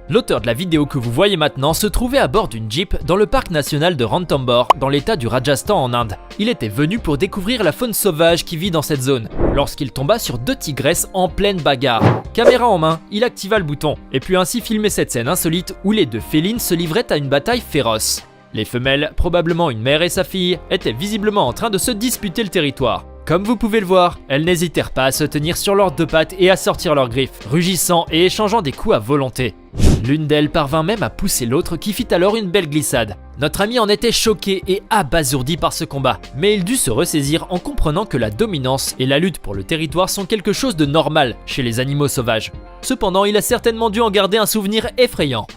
L'auteur de la vidéo que vous voyez maintenant se trouvait à bord d'une Jeep dans le parc national de Ranthambore, dans l'état du Rajasthan en Inde. Il était venu pour découvrir la faune sauvage qui vit dans cette zone, lorsqu'il tomba sur 2 tigresses en pleine bagarre. Caméra en main, il activa le bouton, et put ainsi filmer cette scène insolite où les 2 félines se livraient à une bataille féroce. Les femelles, probablement une mère et sa fille, étaient visiblement en train de se disputer le territoire. Comme vous pouvez le voir, elles n'hésitèrent pas à se tenir sur leurs 2 pattes et à sortir leurs griffes, rugissant et échangeant des coups à volonté. L'une d'elles parvint même à pousser l'autre qui fit alors une belle glissade. Notre ami en était choqué et abasourdi par ce combat, mais il dut se ressaisir en comprenant que la dominance et la lutte pour le territoire sont quelque chose de normal chez les animaux sauvages. Cependant, il a certainement dû en garder un souvenir effrayant.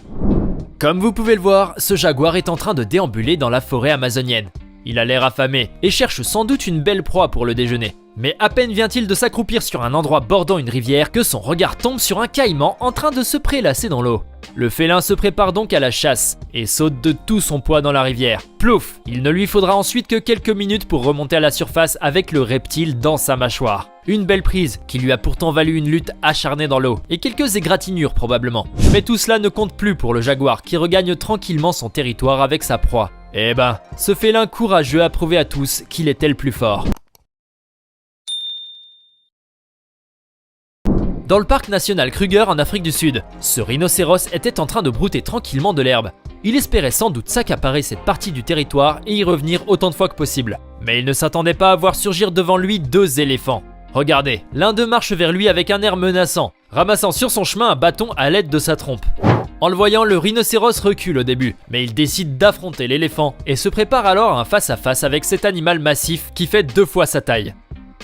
Comme vous pouvez le voir, ce jaguar est en train de déambuler dans la forêt amazonienne. Il a l'air affamé et cherche sans doute une belle proie pour le déjeuner. Mais à peine vient-il de s'accroupir sur un endroit bordant une rivière que son regard tombe sur un caïman en train de se prélasser dans l'eau. Le félin se prépare donc à la chasse et saute de tout son poids dans la rivière. Plouf! Il ne lui faudra ensuite que quelques minutes pour remonter à la surface avec le reptile dans sa mâchoire. Une belle prise qui lui a pourtant valu une lutte acharnée dans l'eau et quelques égratignures probablement. Mais tout cela ne compte plus pour le jaguar qui regagne tranquillement son territoire avec sa proie. Eh ben, ce félin courageux a prouvé à tous qu'il était le plus fort. Dans le parc national Kruger en Afrique du Sud, ce rhinocéros était en train de brouter tranquillement de l'herbe. Il espérait sans doute s'accaparer cette partie du territoire et y revenir autant de fois que possible. Mais il ne s'attendait pas à voir surgir devant lui 2 éléphants. Regardez, l'un d'eux marche vers lui avec un air menaçant, ramassant sur son chemin un bâton à l'aide de sa trompe. En le voyant, le rhinocéros recule au début, mais il décide d'affronter l'éléphant et se prépare alors à un face-à-face avec cet animal massif qui fait 2 fois sa taille.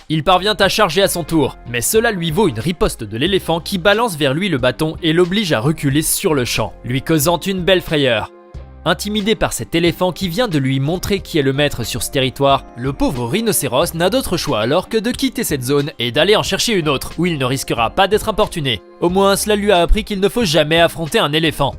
Il parvient à charger à son tour, mais cela lui vaut une riposte de l'éléphant qui balance vers lui le bâton et l'oblige à reculer sur le champ, lui causant une belle frayeur. Intimidé par cet éléphant qui vient de lui montrer qui est le maître sur ce territoire, le pauvre rhinocéros n'a d'autre choix alors que de quitter cette zone et d'aller en chercher une autre où il ne risquera pas d'être importuné. Au moins cela lui a appris qu'il ne faut jamais affronter un éléphant.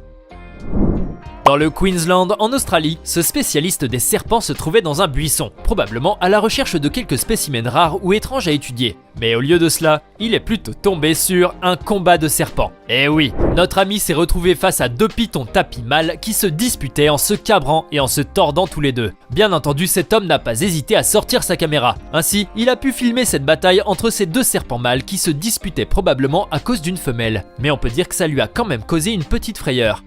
Dans le Queensland, en Australie, ce spécialiste des serpents se trouvait dans un buisson, probablement à la recherche de quelques spécimens rares ou étranges à étudier. Mais au lieu de cela, il est plutôt tombé sur un combat de serpents. Et oui, notre ami s'est retrouvé face à 2 pythons tapis mâles qui se disputaient en se cabrant et en se tordant tous les 2. Bien entendu, cet homme n'a pas hésité à sortir sa caméra. Ainsi, il a pu filmer cette bataille entre ces 2 serpents mâles qui se disputaient probablement à cause d'une femelle. Mais on peut dire que ça lui a quand même causé une petite frayeur.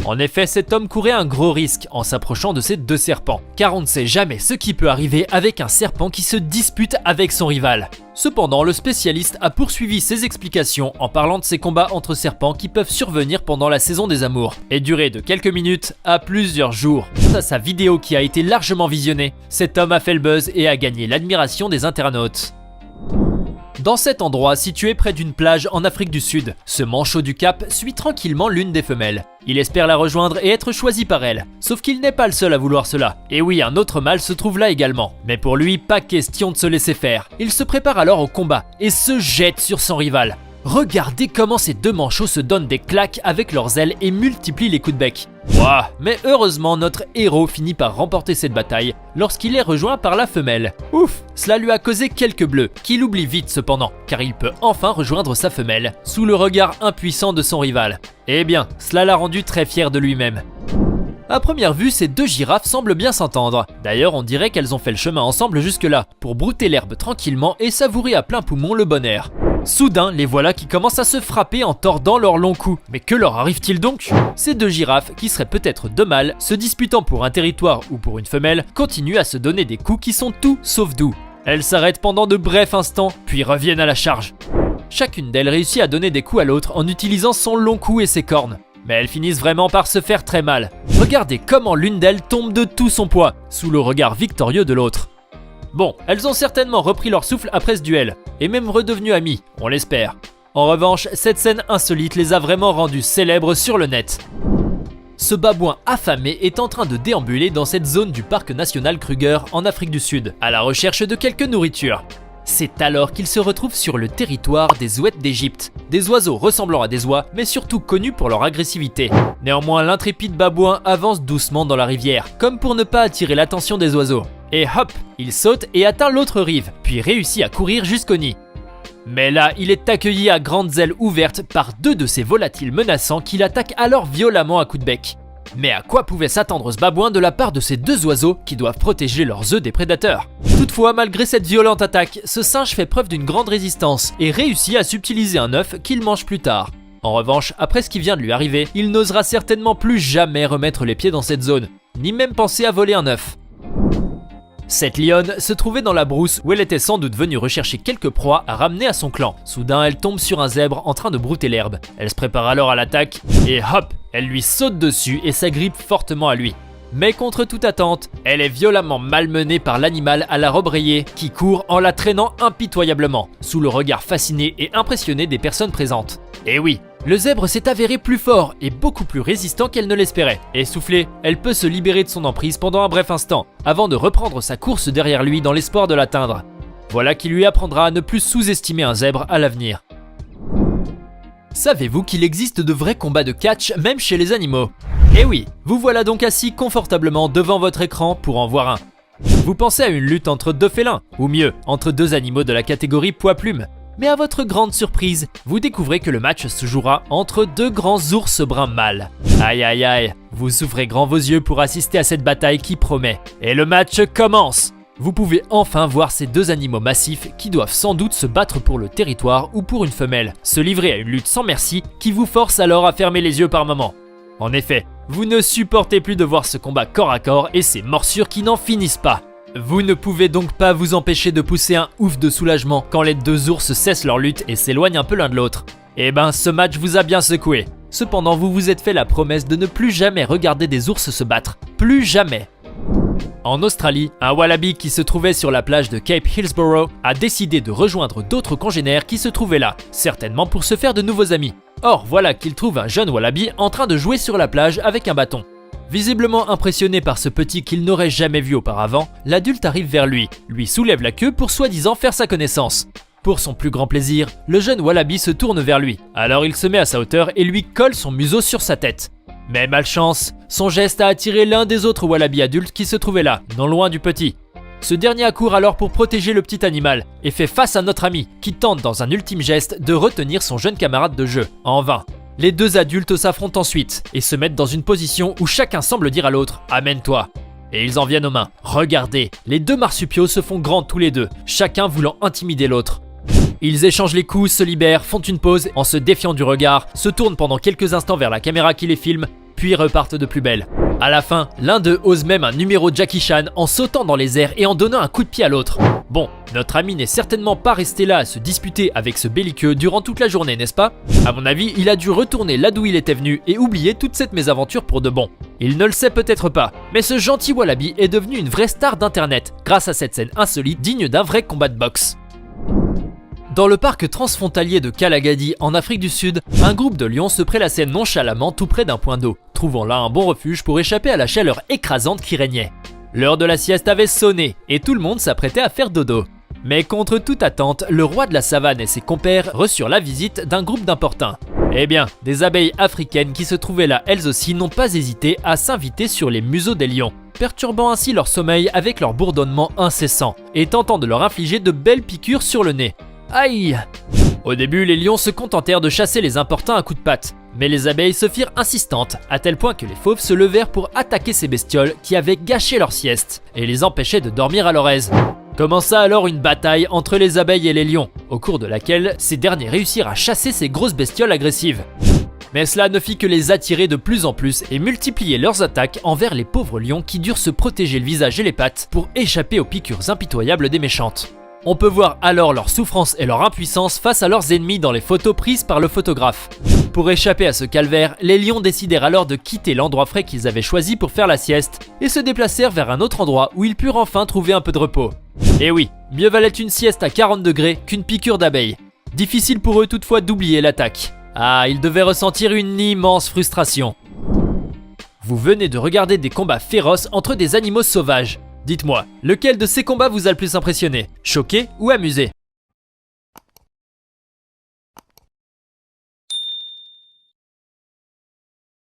En effet, cet homme courait un gros risque en s'approchant de ces 2 serpents, car on ne sait jamais ce qui peut arriver avec un serpent qui se dispute avec son rival. Cependant, le spécialiste a poursuivi ses explications en parlant de ces combats entre serpents qui peuvent survenir pendant la saison des amours, et durer de quelques minutes à plusieurs jours. Grâce à sa vidéo qui a été largement visionnée, cet homme a fait le buzz et a gagné l'admiration des internautes. Dans cet endroit situé près d'une plage en Afrique du Sud, ce manchot du Cap suit tranquillement l'une des femelles. Il espère la rejoindre et être choisi par elle, sauf qu'il n'est pas le seul à vouloir cela. Et oui, un autre mâle se trouve là également. Mais pour lui, pas question de se laisser faire. Il se prépare alors au combat et se jette sur son rival. Regardez comment ces 2 manchots se donnent des claques avec leurs ailes et multiplient les coups de bec. Wouah! Mais heureusement, notre héros finit par remporter cette bataille lorsqu'il est rejoint par la femelle. Ouf! Cela lui a causé quelques bleus, qu'il oublie vite cependant, car il peut enfin rejoindre sa femelle, sous le regard impuissant de son rival. Eh bien, cela l'a rendu très fier de lui-même. À première vue, ces 2 girafes semblent bien s'entendre. D'ailleurs, on dirait qu'elles ont fait le chemin ensemble jusque-là, pour brouter l'herbe tranquillement et savourer à plein poumon le bon air. Soudain, les voilà qui commencent à se frapper en tordant leurs longs coups. Mais que leur arrive-t-il donc? Ces 2 girafes, qui seraient peut-être 2 mâles, se disputant pour un territoire ou pour une femelle, continuent à se donner des coups qui sont tout sauf doux. Elles s'arrêtent pendant de brefs instants, puis reviennent à la charge. Chacune d'elles réussit à donner des coups à l'autre en utilisant son long cou et ses cornes. Mais elles finissent vraiment par se faire très mal. Regardez comment l'une d'elles tombe de tout son poids, sous le regard victorieux de l'autre. Bon, elles ont certainement repris leur souffle après ce duel, et même redevenues amies, on l'espère. En revanche, cette scène insolite les a vraiment rendues célèbres sur le net. Ce babouin affamé est en train de déambuler dans cette zone du parc national Kruger en Afrique du Sud, à la recherche de quelques nourritures. C'est alors qu'il se retrouve sur le territoire des ouètes d'Égypte, des oiseaux ressemblant à des oies, mais surtout connus pour leur agressivité. Néanmoins, l'intrépide babouin avance doucement dans la rivière, comme pour ne pas attirer l'attention des oiseaux. Et hop, il saute et atteint l'autre rive, puis réussit à courir jusqu'au nid. Mais là, il est accueilli à grandes ailes ouvertes par deux de ces volatiles menaçants qui l'attaquent alors violemment à coups de bec. Mais à quoi pouvait s'attendre ce babouin de la part de ces deux oiseaux qui doivent protéger leurs œufs des prédateurs? Toutefois, malgré cette violente attaque, ce singe fait preuve d'une grande résistance et réussit à subtiliser un œuf qu'il mange plus tard. En revanche, après ce qui vient de lui arriver, il n'osera certainement plus jamais remettre les pieds dans cette zone, ni même penser à voler un œuf. Cette lionne se trouvait dans la brousse où elle était sans doute venue rechercher quelques proies à ramener à son clan. Soudain, elle tombe sur un zèbre en train de brouter l'herbe. Elle se prépare alors à l'attaque et hop, elle lui saute dessus et s'agrippe fortement à lui. Mais contre toute attente, elle est violemment malmenée par l'animal à la robe rayée qui court en la traînant impitoyablement, sous le regard fasciné et impressionné des personnes présentes. Et oui, le zèbre s'est avéré plus fort et beaucoup plus résistant qu'elle ne l'espérait. Essoufflée, elle peut se libérer de son emprise pendant un bref instant, avant de reprendre sa course derrière lui dans l'espoir de l'atteindre. Voilà qui lui apprendra à ne plus sous-estimer un zèbre à l'avenir. Savez-vous qu'il existe de vrais combats de catch même chez les animaux? Eh oui, vous voilà donc assis confortablement devant votre écran pour en voir un. Vous pensez à une lutte entre deux félins, ou mieux, entre deux animaux de la catégorie poids-plume. Mais à votre grande surprise, vous découvrez que le match se jouera entre deux grands ours bruns mâles. Aïe aïe aïe, vous ouvrez grand vos yeux pour assister à cette bataille qui promet. Et le match commence! Vous pouvez enfin voir ces deux animaux massifs qui doivent sans doute se battre pour le territoire ou pour une femelle, se livrer à une lutte sans merci qui vous force alors à fermer les yeux par moments. En effet, vous ne supportez plus de voir ce combat corps à corps et ces morsures qui n'en finissent pas. Vous ne pouvez donc pas vous empêcher de pousser un ouf de soulagement quand les deux ours cessent leur lutte et s'éloignent un peu l'un de l'autre. Eh ben, ce match vous a bien secoué. Cependant, vous vous êtes fait la promesse de ne plus jamais regarder des ours se battre. Plus jamais. En Australie, un wallaby qui se trouvait sur la plage de Cape Hillsborough a décidé de rejoindre d'autres congénères qui se trouvaient là, certainement pour se faire de nouveaux amis. Or, voilà qu'il trouve un jeune wallaby en train de jouer sur la plage avec un bâton. Visiblement impressionné par ce petit qu'il n'aurait jamais vu auparavant, l'adulte arrive vers lui soulève la queue pour soi-disant faire sa connaissance. Pour son plus grand plaisir, le jeune wallaby se tourne vers lui, alors il se met à sa hauteur et lui colle son museau sur sa tête. Mais malchance, son geste a attiré l'un des autres wallabies adultes qui se trouvait là, non loin du petit. Ce dernier accourt alors pour protéger le petit animal et fait face à notre ami qui tente dans un ultime geste de retenir son jeune camarade de jeu, en vain. Les deux adultes s'affrontent ensuite et se mettent dans une position où chacun semble dire à l'autre « Amène-toi ». Et ils en viennent aux mains. Regardez, les deux marsupiaux se font grands tous les deux, chacun voulant intimider l'autre. Ils échangent les coups, se libèrent, font une pause en se défiant du regard, se tournent pendant quelques instants vers la caméra qui les filme, puis repartent de plus belle. À la fin, l'un d'eux ose même un numéro Jackie Chan en sautant dans les airs et en donnant un coup de pied à l'autre. Bon, notre ami n'est certainement pas resté là à se disputer avec ce belliqueux durant toute la journée, n'est-ce pas? À mon avis, il a dû retourner là d'où il était venu et oublier toute cette mésaventure pour de bon. Il ne le sait peut-être pas, mais ce gentil wallaby est devenu une vraie star d'internet grâce à cette scène insolite digne d'un vrai combat de boxe. Dans le parc transfrontalier de Kalagadi, en Afrique du Sud, un groupe de lions se prélassait nonchalamment tout près d'un point d'eau, trouvant là un bon refuge pour échapper à la chaleur écrasante qui régnait. L'heure de la sieste avait sonné et tout le monde s'apprêtait à faire dodo. Mais contre toute attente, le roi de la savane et ses compères reçurent la visite d'un groupe d'importuns. Eh bien, des abeilles africaines qui se trouvaient là elles aussi n'ont pas hésité à s'inviter sur les museaux des lions, perturbant ainsi leur sommeil avec leur bourdonnement incessant et tentant de leur infliger de belles piqûres sur le nez. Aïe! Au début, les lions se contentèrent de chasser les importuns à coups de patte, mais les abeilles se firent insistantes, à tel point que les fauves se levèrent pour attaquer ces bestioles qui avaient gâché leur sieste et les empêchaient de dormir à leur aise. Commença alors une bataille entre les abeilles et les lions, au cours de laquelle ces derniers réussirent à chasser ces grosses bestioles agressives. Mais cela ne fit que les attirer de plus en plus et multiplier leurs attaques envers les pauvres lions qui durent se protéger le visage et les pattes pour échapper aux piqûres impitoyables des méchantes. On peut voir alors leur souffrance et leur impuissance face à leurs ennemis dans les photos prises par le photographe. Pour échapper à ce calvaire, les lions décidèrent alors de quitter l'endroit frais qu'ils avaient choisi pour faire la sieste et se déplacèrent vers un autre endroit où ils purent enfin trouver un peu de repos. Et oui, mieux valait une sieste à 40 degrés qu'une piqûre d'abeille. Difficile pour eux toutefois d'oublier l'attaque. Ah, ils devaient ressentir une immense frustration. Vous venez de regarder des combats féroces entre des animaux sauvages. Dites-moi, lequel de ces combats vous a le plus impressionné, choqué ou amusé?